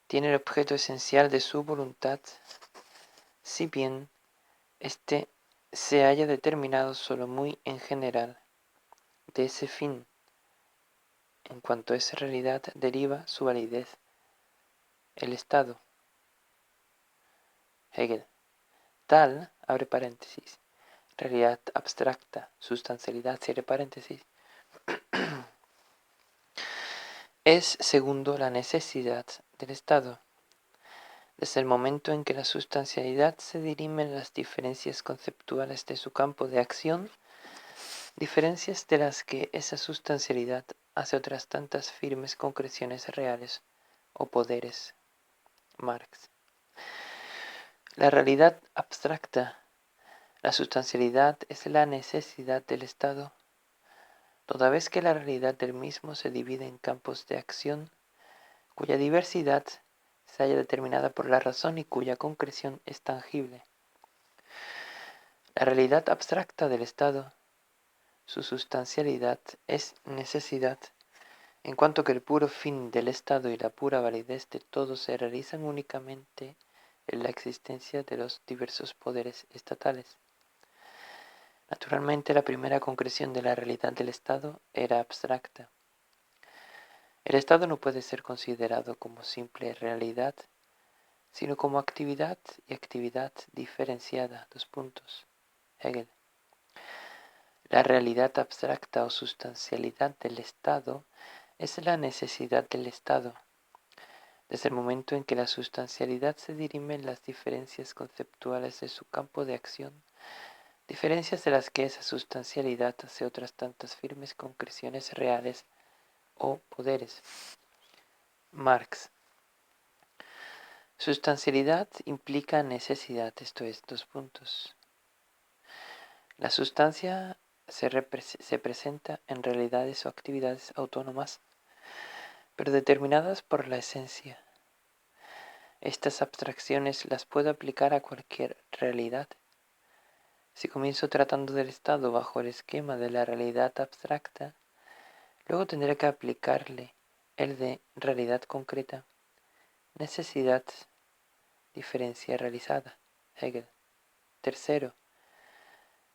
tiene el objeto esencial de su voluntad, si bien éste se haya determinado solo muy en general de ese fin. En cuanto a esa realidad deriva su validez, el Estado. Hegel. Tal, abre paréntesis, realidad abstracta, sustancialidad, cierre paréntesis, es, segundo, la necesidad del Estado. Desde el momento en que la sustancialidad se dirimen las diferencias conceptuales de su campo de acción, diferencias de las que esa sustancialidad hace otras tantas firmes concreciones reales o poderes. Marx. La realidad abstracta, la sustancialidad es la necesidad del Estado, toda vez que la realidad del mismo se divide en campos de acción, cuya diversidad se halla determinada por la razón y cuya concreción es tangible. La realidad abstracta del Estado, su sustancialidad, es necesidad, en cuanto que el puro fin del Estado y la pura validez de todo se realizan únicamente en la existencia de los diversos poderes estatales. Naturalmente, la primera concreción de la realidad del Estado era abstracta. El Estado no puede ser considerado como simple realidad, sino como actividad y actividad diferenciada. Hegel. La realidad abstracta o sustancialidad del Estado es la necesidad del Estado. Desde el momento en que la sustancialidad se dirime en las diferencias conceptuales de su campo de acción, diferencias de las que esa sustancialidad hace otras tantas firmes concreciones reales o poderes. Marx. Sustancialidad implica necesidad, esto es, La sustancia se presenta en realidades o actividades autónomas, pero determinadas por la esencia. Estas abstracciones las puedo aplicar a cualquier realidad. Si comienzo tratando del Estado bajo el esquema de la realidad abstracta, luego tendré que aplicarle el de realidad concreta, necesidad, diferencia realizada. Hegel. Tercero,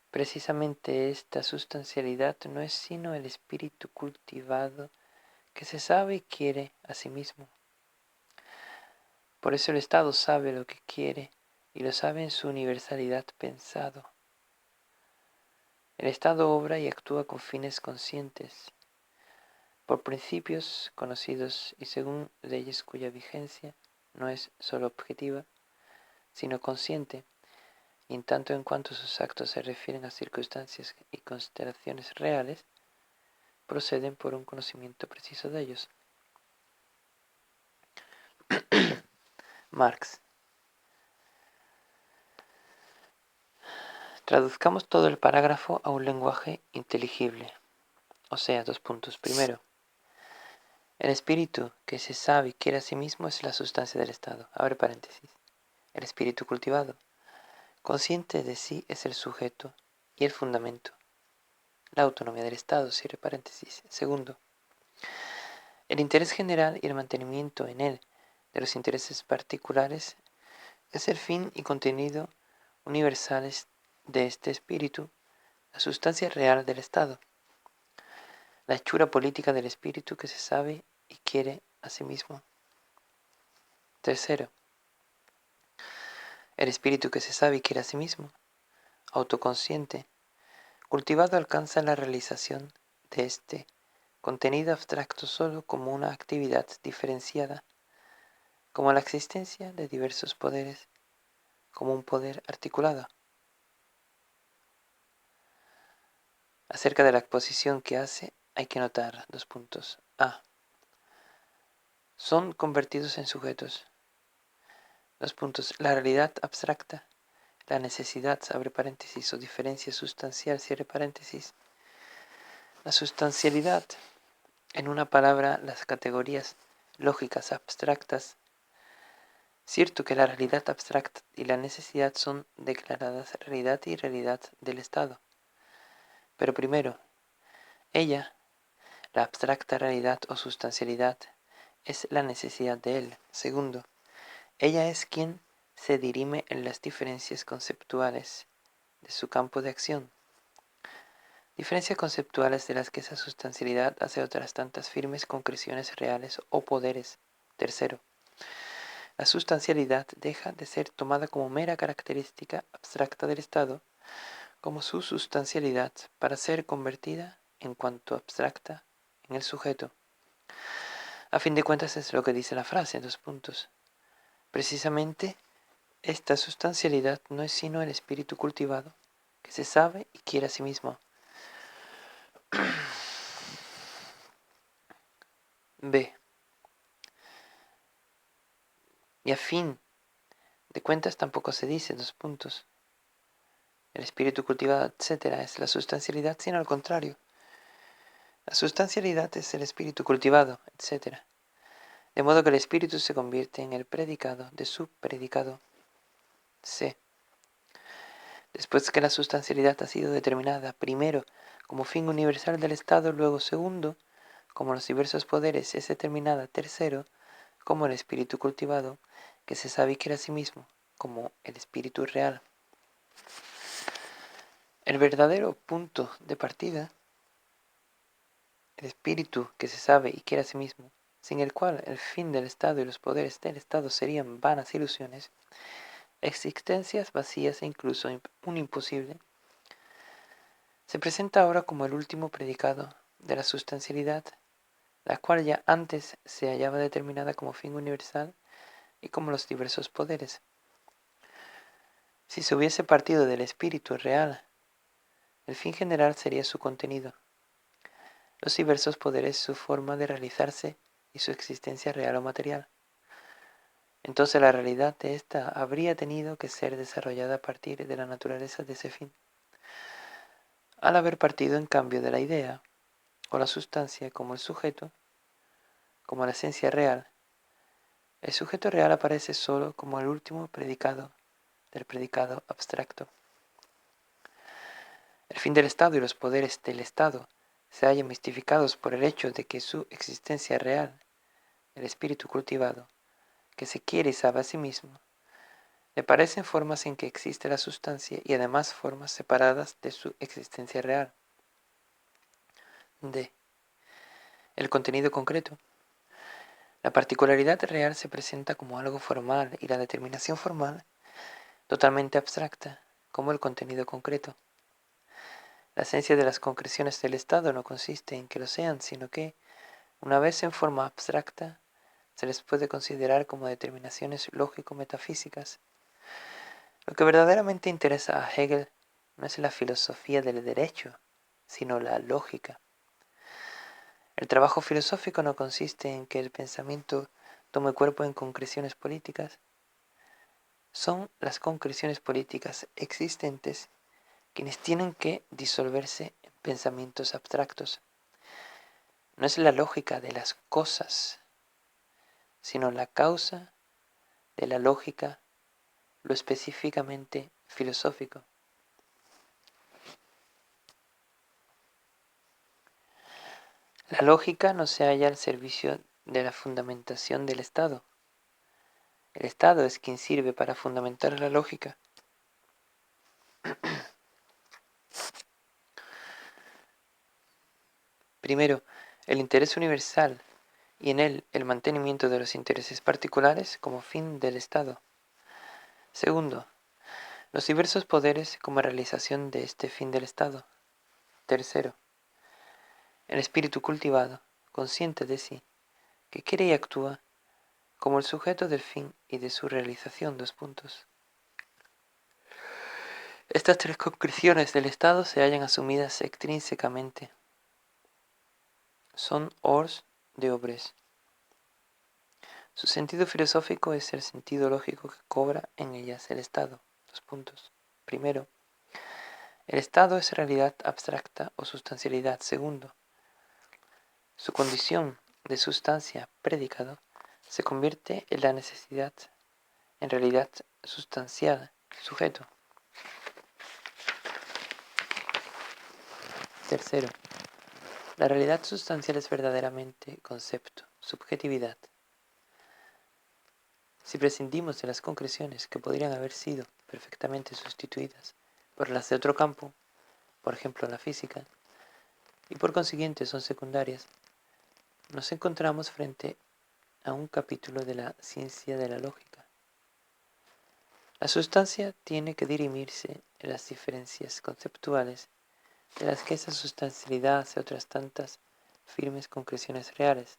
precisamente esta sustancialidad no es sino el espíritu cultivado que se sabe y quiere a sí mismo. Por eso el Estado sabe lo que quiere y lo sabe en su universalidad pensado. El Estado obra y actúa con fines conscientes, por principios conocidos y según leyes cuya vigencia no es sólo objetiva, sino consciente, y en tanto en cuanto sus actos se refieren a circunstancias y consideraciones reales, proceden por un conocimiento preciso de ellos. Marx. Traduzcamos todo el parágrafo a un lenguaje inteligible. O sea, 2 puntos. Primero, el espíritu que se sabe y quiere a sí mismo es la sustancia del Estado. Abre paréntesis. El espíritu cultivado, consciente de sí, es el sujeto y el fundamento. La autonomía del Estado, cierre paréntesis. Segundo, el interés general y el mantenimiento en él de los intereses particulares es el fin y contenido universales de este espíritu, la sustancia real del Estado, la hechura política del espíritu que se sabe y quiere a sí mismo. Tercero, el espíritu que se sabe y quiere a sí mismo, autoconsciente, cultivado, alcanza la realización de este contenido abstracto solo como una actividad diferenciada, como la existencia de diversos poderes, como un poder articulado. Acerca de la exposición que hace, hay que notar 2 puntos. A. Son convertidos en sujetos. 2 puntos. La realidad abstracta, la necesidad, abre paréntesis, o diferencia sustancial, cierre paréntesis. La sustancialidad, en una palabra, las categorías lógicas abstractas. Cierto que la realidad abstracta y la necesidad son declaradas realidad y realidad del Estado. Pero primero, ella, la abstracta realidad o sustancialidad, es la necesidad de él. Segundo, ella es quien se dirime en las diferencias conceptuales de su campo de acción. Diferencias conceptuales de las que esa sustancialidad hace otras tantas firmes concreciones reales o poderes. Tercero, la sustancialidad deja de ser tomada como mera característica abstracta del Estado, como su sustancialidad, para ser convertida, en cuanto abstracta, en el sujeto. A fin de cuentas es lo que dice la frase, 2 puntos. Precisamente, esta sustancialidad no es sino el espíritu cultivado, que se sabe y quiere a sí mismo. B. Y a fin de cuentas tampoco se dice, 2 puntos. El espíritu cultivado, etc., es la sustancialidad, sino al contrario. La sustancialidad es el espíritu cultivado, etc. De modo que el espíritu se convierte en el predicado de su predicado. C. Después que la sustancialidad ha sido determinada, primero, como fin universal del Estado, luego, segundo, como los diversos poderes, es determinada, tercero, como el espíritu cultivado, que se sabe y quiere a sí mismo, como el espíritu real. El verdadero punto de partida, el espíritu que se sabe y quiere a sí mismo, sin el cual el fin del Estado y los poderes del Estado serían vanas ilusiones, existencias vacías e incluso un imposible, se presenta ahora como el último predicado de la sustancialidad, la cual ya antes se hallaba determinada como fin universal y como los diversos poderes. Si se hubiese partido del espíritu real, el fin general sería su contenido, los diversos poderes su forma de realizarse y su existencia real o material. Entonces la realidad de ésta habría tenido que ser desarrollada a partir de la naturaleza de ese fin. Al haber partido en cambio de la idea, o la sustancia como el sujeto, como la esencia real, el sujeto real aparece solo como el último predicado del predicado abstracto. El fin del Estado y los poderes del Estado se hallan mistificados por el hecho de que su existencia real, el espíritu cultivado, que se quiere y sabe a sí mismo, le parecen formas en que existe la sustancia y además formas separadas de su existencia real. D. El contenido concreto. La particularidad real se presenta como algo formal y la determinación formal totalmente abstracta, como el contenido concreto. La esencia de las concreciones del Estado no consiste en que lo sean, sino que, una vez en forma abstracta, se les puede considerar como determinaciones lógico-metafísicas. Lo que verdaderamente interesa a Hegel no es la filosofía del derecho, sino la lógica. El trabajo filosófico no consiste en que el pensamiento tome cuerpo en concreciones políticas. Son las concreciones políticas existentes quienes tienen que disolverse en pensamientos abstractos. No es la lógica de las cosas, sino la causa de la lógica, lo específicamente filosófico. La lógica no se halla al servicio de la fundamentación del Estado. El Estado es quien sirve para fundamentar la lógica. Primero, el interés universal y en él el mantenimiento de los intereses particulares como fin del Estado. Segundo, los diversos poderes como realización de este fin del Estado. Tercero, el espíritu cultivado, consciente de sí, que quiere y actúa como el sujeto del fin y de su realización. Estas tres concreciones del Estado se hallan asumidas extrínsecamente. Son hors de obres. Su sentido filosófico es el sentido lógico que cobra en ellas el Estado. Primero, el Estado es realidad abstracta o sustancialidad. Segundo, su condición de sustancia, predicado, se convierte en la necesidad, en realidad sustanciada, sujeto. Tercero, la realidad sustancial es verdaderamente concepto, subjetividad. Si prescindimos de las concreciones que podrían haber sido perfectamente sustituidas por las de otro campo, por ejemplo la física, y por consiguiente son secundarias, nos encontramos frente a un capítulo de la ciencia de la lógica. La sustancia tiene que dirimirse en las diferencias conceptuales de las que esa sustancialidad hace otras tantas firmes concreciones reales.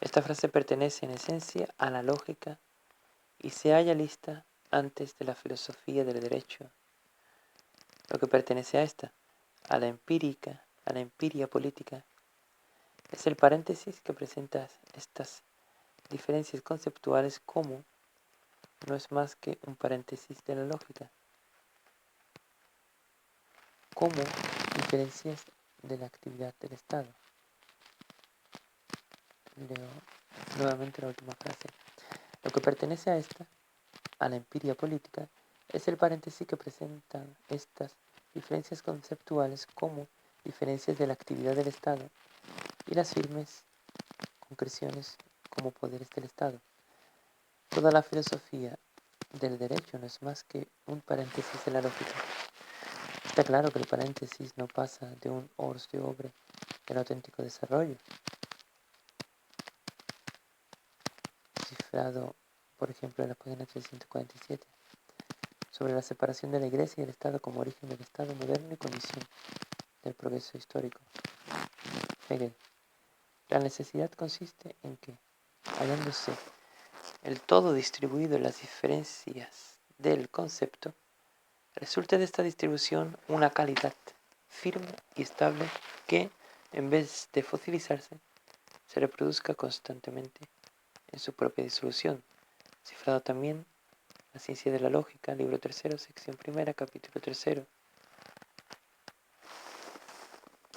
Esta frase pertenece en esencia a la lógica y se halla lista antes de la filosofía del derecho. Lo que pertenece a esta, a la empiria política, es el paréntesis que presenta estas diferencias conceptuales como no es más que un paréntesis de la lógica, como diferencias de la actividad del Estado. Leo nuevamente la última frase. Lo que pertenece a esta, a la empiria política, es el paréntesis que presenta estas diferencias conceptuales como diferencias de la actividad del Estado y las firmes concreciones como poderes del Estado. Toda la filosofía del derecho no es más que un paréntesis de la lógica. Está claro que el paréntesis no pasa de un hors d'oeuvre del auténtico desarrollo, cifrado, por ejemplo, en la página 347, sobre la separación de la Iglesia y el Estado como origen del Estado moderno y condición del progreso histórico. Hegel. La necesidad consiste en que, hallándose el todo distribuido en las diferencias del concepto, resulte de esta distribución una calidad firme y estable que, en vez de fosilizarse, se reproduzca constantemente en su propia disolución. Cifrado también La ciencia de la lógica, libro 3, sección 1, capítulo 3,